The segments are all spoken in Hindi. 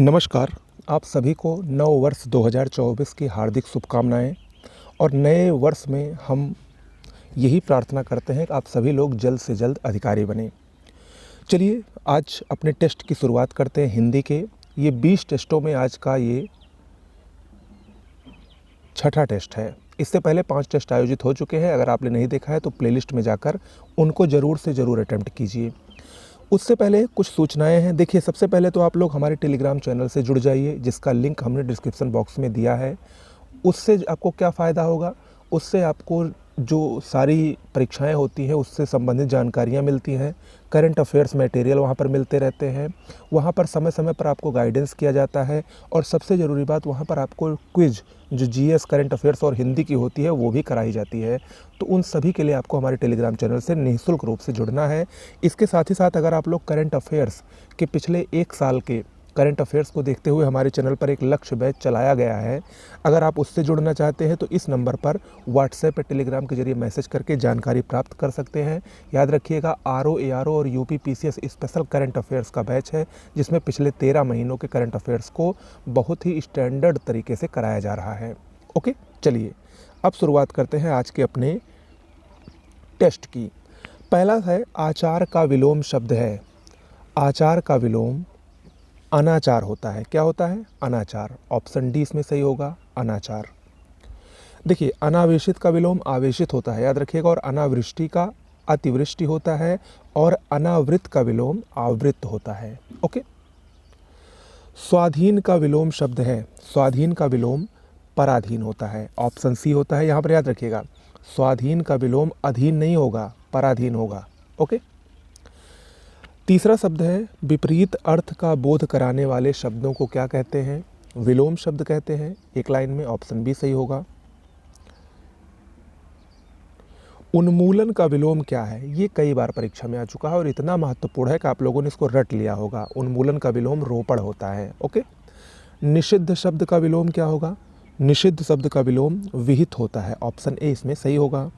नमस्कार। आप सभी को नव वर्ष 2024 की हार्दिक शुभकामनाएं। और नए वर्ष में हम यही प्रार्थना करते हैं कि आप सभी लोग जल्द से जल्द अधिकारी बनें। चलिए आज अपने टेस्ट की शुरुआत करते हैं हिंदी के। ये 20 टेस्टों में आज का ये छठा टेस्ट है। इससे पहले 5 टेस्ट आयोजित हो चुके हैं। अगर आपने नहीं देखा है तो प्लेलिस्ट में जाकर उनको ज़रूर से ज़रूर अटेम्प्ट कीजिए। उससे पहले कुछ सूचनाएं हैं। देखिए, सबसे पहले तो आप लोग हमारे टेलीग्राम चैनल से जुड़ जाइए, जिसका लिंक हमने डिस्क्रिप्शन बॉक्स में दिया है। उससे आपको क्या फ़ायदा होगा? उससे आपको जो सारी परीक्षाएं होती हैं उससे संबंधित जानकारियां मिलती हैं। करंट अफेयर्स मटेरियल वहां पर मिलते रहते हैं। वहां पर समय समय पर आपको गाइडेंस किया जाता है। और सबसे ज़रूरी बात, वहां पर आपको क्विज जो जीएस, करंट अफेयर्स और हिंदी की होती है वो भी कराई जाती है। तो उन सभी के लिए आपको हमारे टेलीग्राम चैनल से निःशुल्क रूप से जुड़ना है। इसके साथ ही साथ अगर आप लोग करंट अफेयर्स के पिछले 1 साल के करंट अफेयर्स को देखते हुए, हमारे चैनल पर एक लक्ष्य बैच चलाया गया है, अगर आप उससे जुड़ना चाहते हैं तो इस नंबर पर व्हाट्सएप या टेलीग्राम के जरिए मैसेज करके जानकारी प्राप्त कर सकते हैं। याद रखिएगा, आरओ, एआरओ और UP PCS special current affairs का बैच है, जिसमें पिछले 13 महीनों के करंट अफेयर्स को बहुत ही स्टैंडर्ड तरीके से कराया जा रहा है। ओके, चलिए अब शुरुआत करते हैं आज के अपने टेस्ट की। पहला है, आचार का विलोम शब्द है। आचार का विलोम अनाचार होता है। क्या होता है? अनाचार। ऑप्शन डी इसमें सही होगा, अनाचार। देखिए, अनावेशित का विलोम आवेशित होता है, याद रखिएगा। और अनावृष्टि का अतिवृष्टि होता है। और अनावृत का विलोम आवृत होता है। ओके। स्वाधीन का विलोम शब्द है। स्वाधीन का विलोम पराधीन होता है। ऑप्शन सी होता है। यहाँ पर याद रखिएगा, स्वाधीन का विलोम अधीन नहीं होगा, पराधीन होगा। ओके। तीसरा शब्द है, विपरीत अर्थ का बोध कराने वाले शब्दों को क्या कहते हैं? विलोम शब्द कहते हैं। एक लाइन में ऑप्शन बी सही होगा। उन्मूलन का विलोम क्या है? ये कई बार परीक्षा में आ चुका है और इतना महत्वपूर्ण है कि आप लोगों ने इसको रट लिया होगा। उन्मूलन का विलोम रोपण होता है। ओके। निषिद्ध शब्द का विलोम क्या होगा? निषिद्ध शब्द का विलोम विहित होता है। ऑप्शन ए इसमें सही होगा।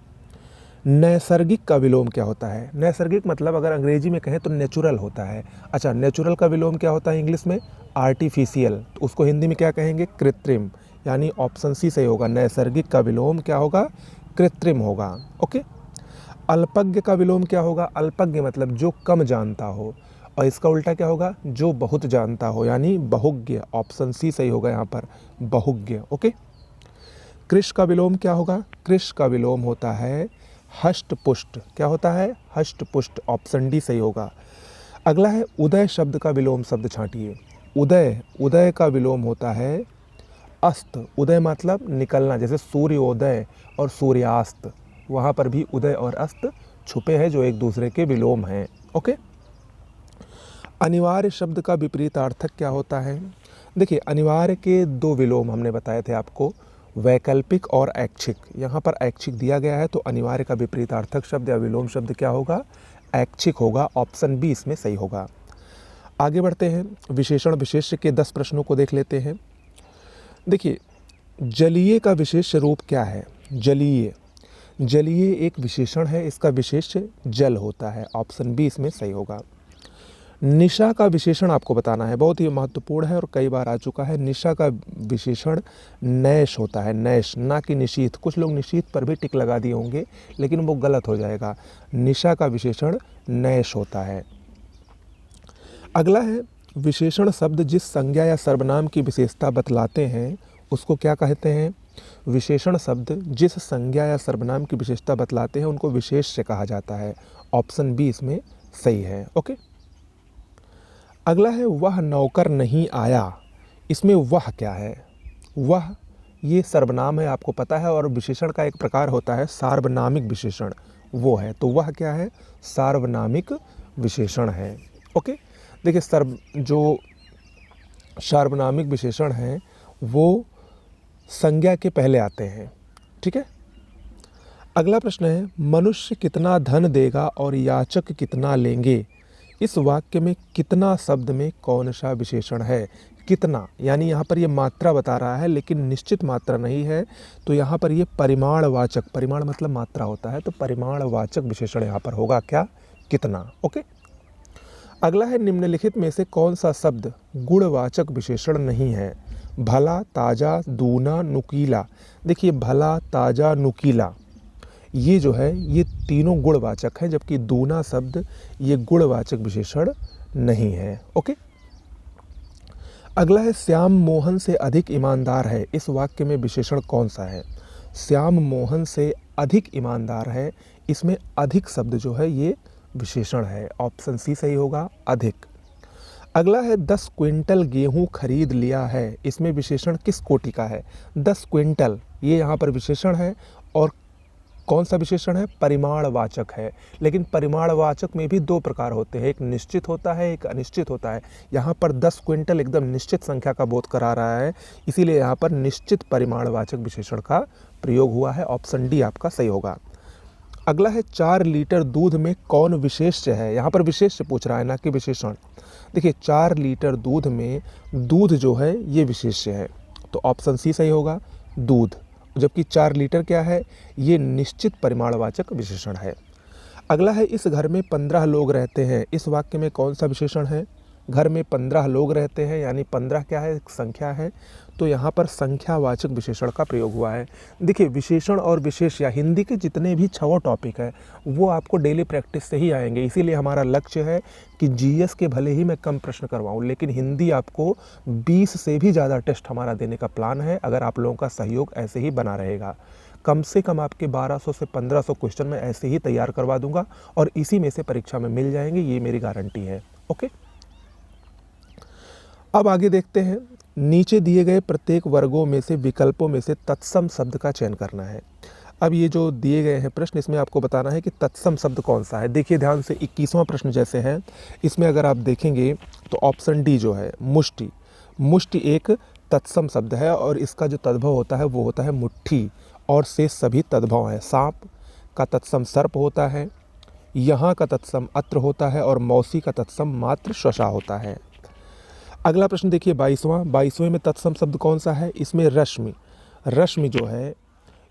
नैसर्गिक का विलोम क्या होता है? नैसर्गिक मतलब अगर अंग्रेजी में कहें तो नेचुरल होता है। अच्छा, नेचुरल का विलोम क्या होता है इंग्लिश में? आर्टिफिशियल। तो उसको हिंदी में क्या कहेंगे? कृत्रिम। यानी ऑप्शन सी सही होगा। नैसर्गिक का विलोम क्या होगा? कृत्रिम होगा। ओके। अल्पज्ञ का विलोम क्या होगा? अल्पज्ञ मतलब जो कम जानता हो, और इसका उल्टा क्या होगा? जो बहुत जानता हो, यानी बहुज्ञ। ऑप्शन सी सही होगा यहाँ पर, बहुज्ञ। ओके। कृश का विलोम क्या होगा? कृश का विलोम होता है हष्ट पुष्ट। क्या होता है? हष्ट पुष्ट। ऑप्शन डी सही होगा। अगला है, उदय शब्द का विलोम शब्द छांटिए। उदय, उदय का विलोम होता है अस्त। उदय मतलब निकलना, जैसे सूर्योदय और सूर्यास्त, वहाँ पर भी उदय और अस्त छुपे हैं जो एक दूसरे के विलोम हैं। ओके। अनिवार्य शब्द का विपरीतार्थक क्या होता है? देखिए, अनिवार्य के 2 विलोम हमने बताए थे आपको, वैकल्पिक और ऐच्छिक। यहाँ पर ऐच्छिक दिया गया है, तो अनिवार्य का विपरीतार्थक शब्द या विलोम शब्द क्या होगा? ऐच्छिक होगा। ऑप्शन बी इसमें सही होगा। आगे बढ़ते हैं, विशेषण विशेष्य के 10 प्रश्नों को देख लेते हैं। देखिए, जलीय का विशेष्य रूप क्या है? जलीय, जलीय एक विशेषण है, इसका विशेष्य जल होता है। ऑप्शन बी इसमें सही होगा। निशा का विशेषण आपको बताना है, बहुत ही महत्वपूर्ण है और कई बार आ चुका है। निशा का विशेषण नैश होता है। नैश, ना कि निशीथ। कुछ लोग निशीथ पर भी टिक लगा दिए होंगे, लेकिन वो गलत हो जाएगा। निशा का विशेषण नैश होता है। अगला है, विशेषण शब्द जिस संज्ञा या सर्वनाम की विशेषता बतलाते हैं उसको क्या कहते हैं? विशेषण शब्द जिस संज्ञा या सर्वनाम की विशेषता बतलाते हैं उनको विशेष्य कहा जाता है। ऑप्शन बी इसमें सही है। ओके। अगला है, वह नौकर नहीं आया। इसमें वह क्या है? वह ये सर्वनाम है, आपको पता है, और विशेषण का एक प्रकार होता है सार्वनामिक विशेषण, वो है। तो वह क्या है? सार्वनामिक विशेषण है। ओके। देखिए, जो सार्वनामिक विशेषण हैं वो संज्ञा के पहले आते हैं। ठीक है। अगला प्रश्न है, मनुष्य कितना धन देगा और याचक कितना लेंगे? इस वाक्य में कितना शब्द में कौन सा विशेषण है? कितना, यानी यहाँ पर ये मात्रा बता रहा है लेकिन निश्चित मात्रा नहीं है, तो यहाँ पर ये परिमाणवाचक, परिमाण मतलब मात्रा होता है, तो परिमाणवाचक विशेषण यहाँ पर होगा क्या? कितना। ओके। अगला है निम्नलिखित में से कौन सा शब्द गुणवाचक विशेषण नहीं है? भला, ताज़ा, दूना, नुकीला। देखिए भला, ताज़ा, नुकीला ये जो है ये तीनों गुणवाचक हैं, जबकि दूना शब्द ये गुणवाचक विशेषण नहीं है। ओके। अगला है श्याम मोहन से अधिक ईमानदार है। इस वाक्य में विशेषण कौन सा है? श्याम मोहन से अधिक ईमानदार है, इसमें अधिक शब्द जो है ये विशेषण है। ऑप्शन सी सही होगा, अधिक। अगला है 10 क्विंटल गेहूं खरीद लिया है। इसमें विशेषण किस कोटि का है? 10 क्विंटल ये यहाँ पर विशेषण है, और कौन सा विशेषण है? परिमाणवाचक है। लेकिन परिमाणवाचक में भी दो प्रकार होते हैं, एक निश्चित होता है, एक अनिश्चित होता है। यहाँ पर 10 क्विंटल एकदम निश्चित संख्या का बोध करा रहा है, इसीलिए यहाँ पर निश्चित परिमाणवाचक विशेषण का प्रयोग हुआ है। ऑप्शन डी आपका सही होगा। अगला है 4 लीटर दूध में कौन विशेष्य है? यहाँ पर विशेष्य पूछ रहा है, ना कि विशेषण। देखिए 4 लीटर दूध में दूध जो है ये विशेष्य है, तो ऑप्शन सी सही होगा, दूध। जबकि 4 लीटर क्या है? ये निश्चित परिमाणवाचक विशेषण है। अगला है इस घर में 15 लोग रहते हैं। इस वाक्य में कौन सा विशेषण है? घर में 15 लोग रहते हैं, यानी 15 क्या है? एक संख्या है, तो यहाँ पर संख्यावाचक विशेषण का प्रयोग हुआ है। देखिए विशेषण और विशेष्य हिंदी के जितने भी 6 टॉपिक हैं वो आपको डेली प्रैक्टिस से ही आएंगे। इसीलिए हमारा लक्ष्य है कि जीएस के भले ही मैं कम प्रश्न करवाऊँ, लेकिन हिंदी आपको 20 से भी ज़्यादा टेस्ट हमारा देने का प्लान है, अगर आप लोगों का सहयोग ऐसे ही बना रहेगा। कम से कम आपके 1200 से 1500 क्वेश्चन मैं ऐसे ही तैयार करवा दूंगा, और इसी में से परीक्षा में मिल जाएंगे, ये मेरी गारंटी है। ओके। अब आगे देखते हैं, नीचे दिए गए प्रत्येक वर्गों में से विकल्पों में से तत्सम शब्द का चयन करना है। अब ये जो दिए गए हैं प्रश्न, इसमें आपको बताना है कि तत्सम शब्द कौन सा है। देखिए ध्यान से, 21वां प्रश्न जैसे है, इसमें अगर आप देखेंगे तो ऑप्शन डी जो है मुष्टि, मुष्टि एक तत्सम शब्द है, और इसका जो तद्भव होता है वो होता है मुट्ठी, और से सभी तद्भव हैं। सांप का तत्सम सर्प होता है, यहाँ का तत्सम अत्र होता है, और मौसी का तत्सम मात्र श्वसा होता है। अगला प्रश्न देखिए 22वें में तत्सम शब्द कौन सा है? इसमें रश्मि, रश्मि जो है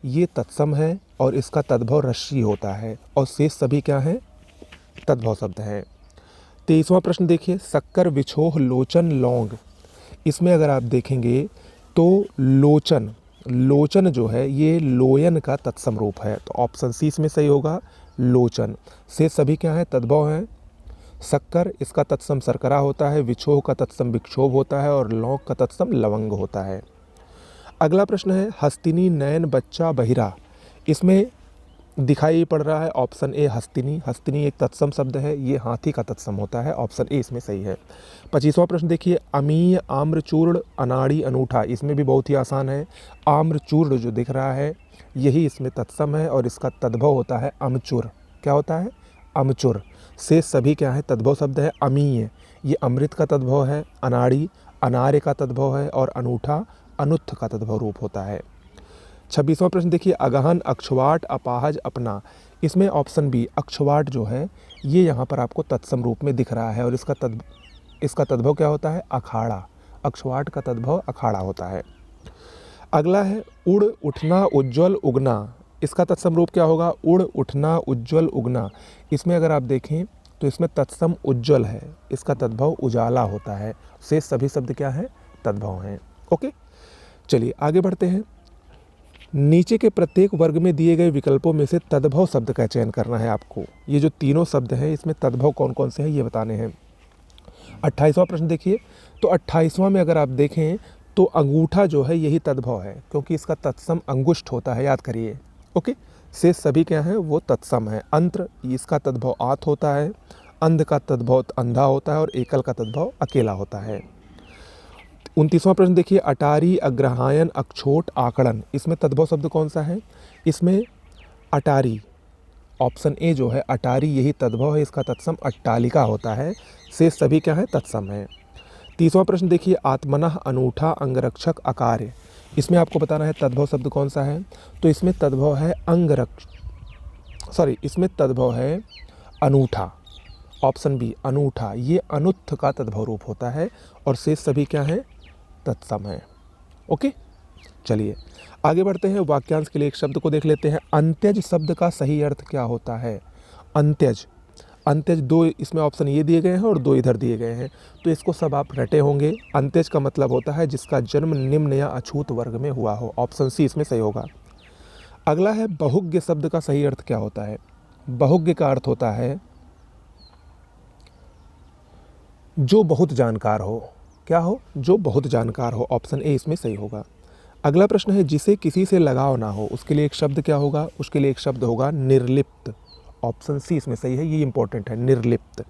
ये तत्सम है, और इसका तद्भव रश्मि होता है, और शेष सभी क्या हैं? तद्भव शब्द हैं। 23वां प्रश्न देखिए, शक्कर, विछोह, लोचन, लौंग। इसमें अगर आप देखेंगे तो लोचन, लोचन जो है ये लोयन का तत्सम रूप है, तो ऑप्शन सी इसमें सही होगा, लोचन। शेष सभी क्या हैं? तद्भव हैं। शक्कर इसका तत्सम शर्करा होता है, विछोह का तत्सम विक्षोभ होता है, और लौंग का तत्सम लवंग होता है। अगला प्रश्न है हस्तिनी, नयन, बच्चा, बहिरा। इसमें दिखाई पड़ रहा है ऑप्शन ए हस्तिनी, हस्तिनी एक तत्सम शब्द है, ये हाथी का तत्सम होता है, ऑप्शन ए इसमें सही है। 25वां प्रश्न देखिए, अमीय, आम्रचूर्ण, अनाड़ी, अनूठा। इसमें भी बहुत ही आसान है, आम्रचूर्ण जो दिख रहा है यही इसमें तत्सम है, और इसका तद्भव होता है अमचुर। क्या होता है? अमचुर। से सभी क्या है? तद्भव शब्द है। अमीय ये अमृत का तद्भव है, अनाड़ी अनार्य का तद्भव है, और अनूठा अनुत्थ का तद्भव रूप होता है। 26वां प्रश्न देखिए, अगहन, अक्षवाट, अपाहज, अपना। इसमें ऑप्शन बी अक्षवाट जो है ये यहाँ पर आपको तत्सम रूप में दिख रहा है, और इसका तद्भव क्या होता है? अखाड़ा। अक्षवाट का तद्भव अखाड़ा होता है। अगला है उड़, उठना, उज्ज्वल, उगना। इसका तत्सम रूप क्या होगा? उड़, उठना, उज्ज्वल, उगना। इसमें अगर आप देखें तो इसमें तत्सम उज्ज्वल है, इसका तद्भव उजाला होता है। शेष सभी शब्द क्या है? तद्भव हैं। ओके, चलिए आगे बढ़ते हैं। नीचे के प्रत्येक वर्ग में दिए गए विकल्पों में से तद्भव शब्द का चयन करना है आपको। ये जो तीनों शब्द हैं इसमें तद्भव कौन कौन से हैं ये बताने हैं। 28वां प्रश्न देखिए, तो 28वां में अगर आप देखें तो अंगूठा जो है यही तद्भव है, क्योंकि इसका तत्सम अंगुष्ठ होता है, याद करिए। ओके, शेष सभी क्या हैं? वो तत्सम है। अंत्र इसका तद्भव आत होता है, अंध का तद्भव अंधा होता है, और एकल का तद्भव अकेला होता है। 29वां प्रश्न देखिए, अटारी, अग्रहायन, अक्षोट, आकड़न। इसमें तद्भव शब्द कौन सा है? इसमें अटारी, ऑप्शन ए जो है अटारी यही तद्भव है, इसका तत्सम अट्टालिका होता है। शेष सभी क्या है? तत्सम है। 30वां प्रश्न देखिए, आत्मनः, अनूठा, अंगरक्षक, अकार्य। इसमें आपको बताना है तद्भव शब्द कौन सा है, तो इसमें तद्भव है इसमें तद्भव है अनूठा, ऑप्शन बी अनूठा। ये अनुत्थ का तद्भव रूप होता है, और शेष सभी क्या है? तत्सम है। ओके, चलिए आगे बढ़ते हैं। वाक्यांश के लिए एक शब्द को देख लेते हैं। अंत्यज शब्द का सही अर्थ क्या होता है? अंत्यज, अंत्यज दो इसमें ऑप्शन ये दिए गए हैं और दो इधर दिए गए हैं, तो इसको सब आप रटे होंगे। अंत्यज का मतलब होता है जिसका जन्म निम्न या अछूत वर्ग में हुआ हो, ऑप्शन सी इसमें सही होगा। अगला है बहुज्ञ शब्द का सही अर्थ क्या होता है? बहुज्ञ का अर्थ होता है जो बहुत जानकार हो। क्या हो? जो बहुत जानकार हो, ऑप्शन ए इसमें सही होगा। अगला प्रश्न है जिसे किसी से लगाव ना हो, उसके लिए एक शब्द क्या होगा? उसके लिए एक शब्द होगा निर्लिप्त, ऑप्शन सी इसमें सही है, ये इंपॉर्टेंट है, निर्लिप्त।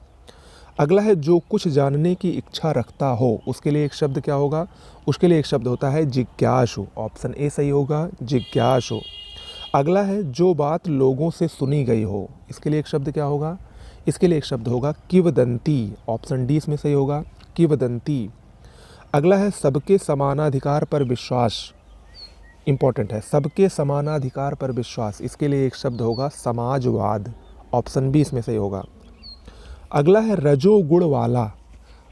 अगला है जो कुछ जानने की इच्छा रखता हो, उसके लिए एक शब्द क्या होगा? उसके लिए एक शब्द होता है जिज्ञासु, ऑप्शन ए सही होगा, जिज्ञासु। अगला है जो बात लोगों से सुनी गई हो, इसके लिए एक शब्द क्या होगा? इसके लिए एक शब्द होगा किंवदंती, ऑप्शन डी इसमें सही होगा, किंवदंती। अगला है सबके समानाधिकार पर विश्वास, इंपॉर्टेंट है, सबके समानाधिकार पर विश्वास, इसके लिए एक शब्द होगा समाजवाद, ऑप्शन बी इसमें सही होगा। अगला है रजोगुण वाला,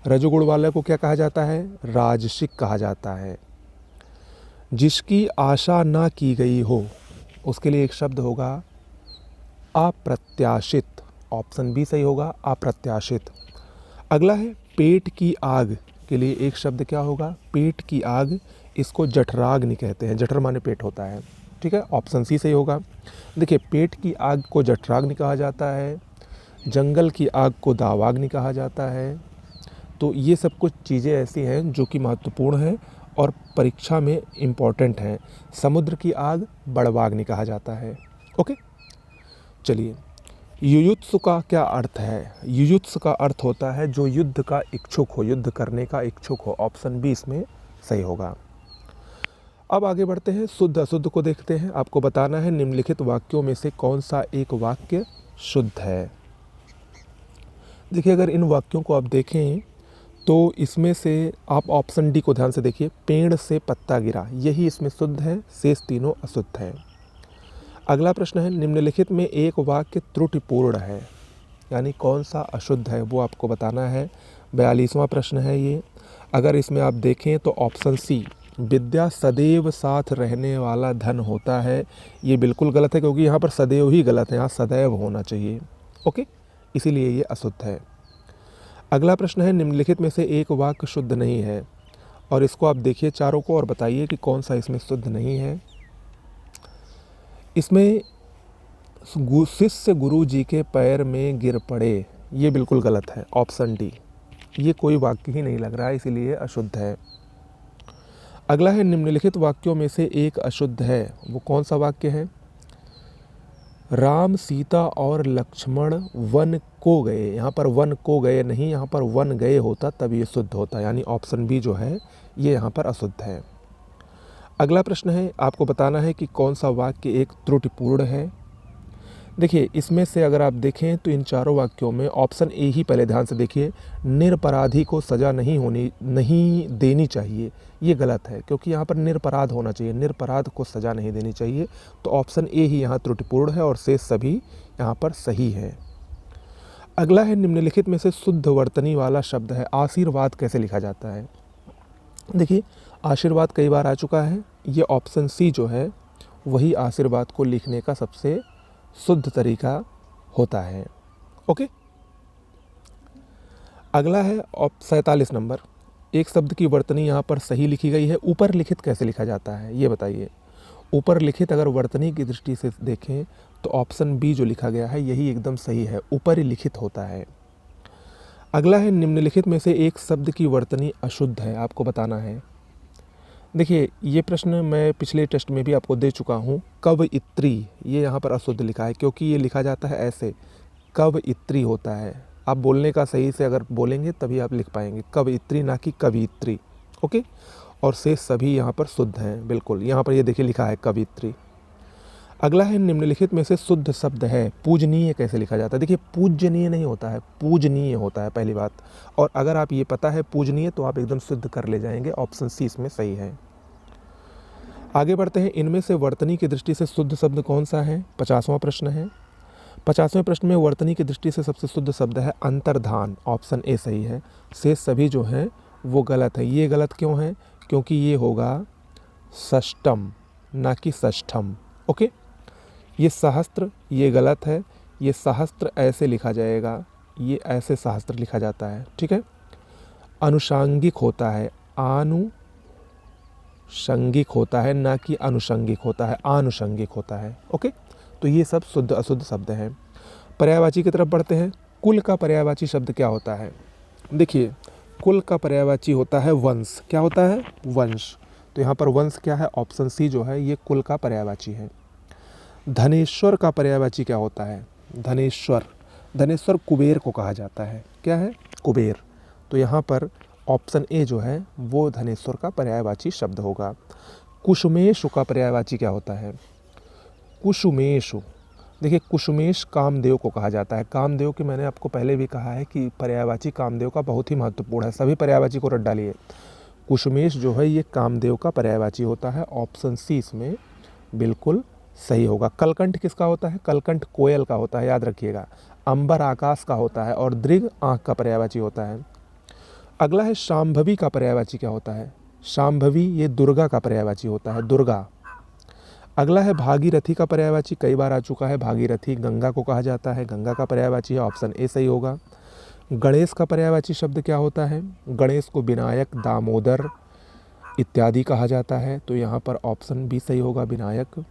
रजोगुण वाले को क्या कहा जाता है? राजसिक कहा जाता है। जिसकी आशा ना की गई हो, उसके लिए एक शब्द होगा अप्रत्याशित, ऑप्शन बी सही होगा, अप्रत्याशित। अगला है पेट की आग, के लिए एक शब्द क्या होगा? पेट की आग, इसको जठराग्नि कहते हैं, जठर माने पेट होता है, ठीक है, ऑप्शन सी सही होगा। देखिए पेट की आग को जठराग्नि कहा जाता है, जंगल की आग को दावाग्नि कहा जाता है। तो ये सब कुछ चीज़ें ऐसी हैं जो कि महत्वपूर्ण हैं और परीक्षा में इम्पॉर्टेंट हैं। समुद्र की आग बड़वाग्नि कहा जाता है। ओके, चलिए, युयुत्सु का क्या अर्थ है? युयुत्सु का अर्थ होता है जो युद्ध का इच्छुक हो, युद्ध करने का इच्छुक हो, ऑप्शन बी इसमें सही होगा। अब आगे बढ़ते हैं, शुद्ध अशुद्ध को देखते हैं। आपको बताना है निम्नलिखित वाक्यों में से कौन सा एक वाक्य शुद्ध है। देखिए अगर इन वाक्यों को आप देखें तो इसमें से आप ऑप्शन डी को ध्यान से देखिए, पेड़ से पत्ता गिरा, यही इसमें शुद्ध है, शेष तीनों अशुद्ध है। अगला प्रश्न है निम्नलिखित में एक वाक्य त्रुटिपूर्ण है, यानी कौन सा अशुद्ध है वो आपको बताना है। 42वां प्रश्न है ये। अगर इसमें आप देखें तो ऑप्शन सी, विद्या सदैव साथ रहने वाला धन होता है, ये बिल्कुल गलत है क्योंकि यहाँ पर सदैव ही गलत है, यहाँ सदैव होना चाहिए। ओके, इसीलिए ये अशुद्ध है। अगला प्रश्न है निम्नलिखित में से एक वाक्य शुद्ध नहीं है, और इसको आप देखिए चारों को और बताइए कि कौन सा इसमें शुद्ध नहीं है। इसमें शिष्य गुरु जी के पैर में गिर पड़े, ये बिल्कुल गलत है, ऑप्शन डी, ये कोई वाक्य ही नहीं लग रहा है, इसीलिए अशुद्ध है। अगला है निम्नलिखित वाक्यों में से एक अशुद्ध है, वो कौन सा वाक्य है? राम सीता और लक्ष्मण वन को गए, यहाँ पर वन को गए नहीं, यहाँ पर वन गए होता तब ये शुद्ध होता, यानी ऑप्शन बी जो है ये यहाँ पर अशुद्ध है। अगला प्रश्न है, आपको बताना है कि कौन सा वाक्य एक त्रुटिपूर्ण है। देखिए इसमें से अगर आप देखें तो इन चारों वाक्यों में ऑप्शन ए ही पहले ध्यान से देखिए, निरपराधी को सज़ा नहीं देनी चाहिए, ये गलत है क्योंकि यहाँ पर निरपराध होना चाहिए, निरपराध को सज़ा नहीं देनी चाहिए, तो ऑप्शन ए ही यहाँ त्रुटिपूर्ण है और शेष सभी यहाँ पर सही है। अगला है निम्नलिखित में से शुद्ध वर्तनी वाला शब्द है, आशीर्वाद कैसे लिखा जाता है? देखिए आशीर्वाद कई बार आ चुका है, ये ऑप्शन सी जो है वही आशीर्वाद को लिखने का सबसे शुद्ध तरीका होता है। ओके, अगला है 47 नंबर, एक शब्द की वर्तनी यहाँ पर सही लिखी गई है, ऊपर लिखित कैसे लिखा जाता है ये बताइए। ऊपर लिखित अगर वर्तनी की दृष्टि से देखें तो ऑप्शन बी जो लिखा गया है यही एकदम सही है, ऊपर ही लिखित होता है। अगला है निम्नलिखित में से एक शब्द की वर्तनी अशुद्ध है, आपको बताना है। देखिए ये प्रश्न मैं पिछले टेस्ट में भी आपको दे चुका हूँ, कवयित्री, ये यहाँ पर अशुद्ध लिखा है क्योंकि ये लिखा जाता है ऐसे, कवयित्री होता है। आप बोलने का सही से अगर बोलेंगे तभी आप लिख पाएंगे, कवयित्री ना कि कवियत्री। ओके, और शेष सभी यहाँ पर शुद्ध हैं, बिल्कुल यहाँ पर ये देखिए लिखा है कवियत्री। अगला है निम्नलिखित में से शुद्ध शब्द है पूजनीय कैसे लिखा जाता है? देखिए पूजनीय नहीं होता है, पूजनीय होता है पहली बात, और अगर आप ये पता है पूजनीय तो आप एकदम शुद्ध कर ले जाएंगे, ऑप्शन सी इसमें सही है। आगे बढ़ते हैं, इनमें से वर्तनी की दृष्टि से शुद्ध शब्द कौन सा है? 50वां प्रश्न है। 50वें प्रश्न में वर्तनी की दृष्टि से सबसे शुद्ध शब्द है अंतर्धान, ऑप्शन ए सही है, शेष सभी जो हैं वो गलत है। ये गलत क्यों है? क्योंकि ये होगा षष्टम ना कि षष्ठम। ओके, ये सहस्त्र ये गलत है ये सहस्त्र ऐसे लिखा जाएगा, ये ऐसे सहस्त्र लिखा जाता है, ठीक है। अनुषांगिक होता है, आनुषंगिक होता है, ना कि अनुषंगिक होता है, आनुषंगिक होता है। ओके, तो ये सब शुद्ध अशुद्ध शब्द हैं। पर्यायवाची की तरफ बढ़ते हैं। कुल का पर्यायवाची शब्द क्या होता है? देखिए, कुल का पर्यायवाची होता है वंश। क्या होता है? वंश। तो यहाँ पर वंश क्या है? ऑप्शन सी जो है ये कुल का पर्यायवाची है। धनेश्वर का पर्यायवाची क्या होता है? धनेश्वर। धनेश्वर कुबेर को कहा जाता है। क्या है? कुबेर। तो यहाँ पर ऑप्शन ए जो है वो धनेश्वर का पर्यायवाची शब्द होगा। कुसुमेशु का पर्यायवाची क्या होता है? कुसुमेशु। देखिए, कुसुमेश कामदेव को कहा जाता है। कामदेव की मैंने आपको पहले भी कहा है कि पर्यायवाची कामदेव का बहुत ही महत्वपूर्ण है। सभी पर्यायवाची को रट डालिए। कुसुमेश जो है ये कामदेव का पर्यायवाची होता है। ऑप्शन सी इसमें बिल्कुल सही होगा। कलकंठ किसका होता है? कलकंठ कोयल का होता है, याद रखिएगा। अंबर आकाश का होता है और दृग आँख का पर्यायवाची होता है। अगला है शांभवी का पर्यायवाची क्या होता है? शांभवी ये दुर्गा का पर्यायवाची होता है, दुर्गा। अगला है भागीरथी का पर्यायवाची, कई बार आ चुका है। भागीरथी गंगा को कहा जाता है, गंगा का पर्यायवाची है। ऑप्शन ए सही होगा। गणेश का पर्यायवाची शब्द क्या होता है? गणेश को विनायक, दामोदर इत्यादि कहा जाता है। तो यहाँ पर ऑप्शन बी सही होगा, विनायक।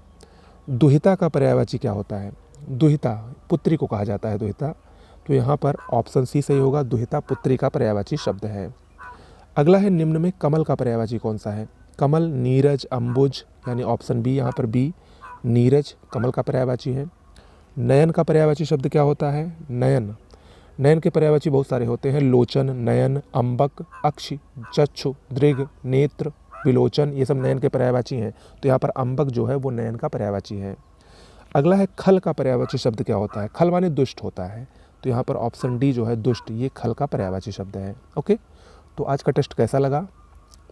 दुहिता का पर्यायवाची क्या होता है? दुहिता पुत्री को कहा जाता है, दुहिता। तो यहाँ पर ऑप्शन सी सही होगा, दुहिता पुत्री का पर्यायवाची शब्द है। अगला है निम्न में कमल का पर्यायवाची कौन सा है? कमल, नीरज, अंबुज, यानी ऑप्शन बी, यहाँ पर बी नीरज कमल का पर्यायवाची है। नयन का पर्यायवाची शब्द क्या होता है? नयन। नयन के पर्यायवाची बहुत सारे होते हैं। लोचन, नयन, अंबक, अक्ष, चक्षु, दृग, नेत्र, विलोचन, ये सब नयन के पर्यायवाची हैं। तो यहाँ पर अंबक जो है वो नयन का पर्यायवाची है। अगला है खल का पर्यायवाची शब्द क्या होता है? खल माने दुष्ट होता है। तो यहाँ पर ऑप्शन डी जो है दुष्ट, ये खल का पर्यायवाची शब्द है। ओके, तो आज का टेस्ट कैसा लगा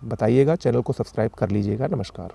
बताइएगा। चैनल को सब्सक्राइब कर लीजिएगा। नमस्कार।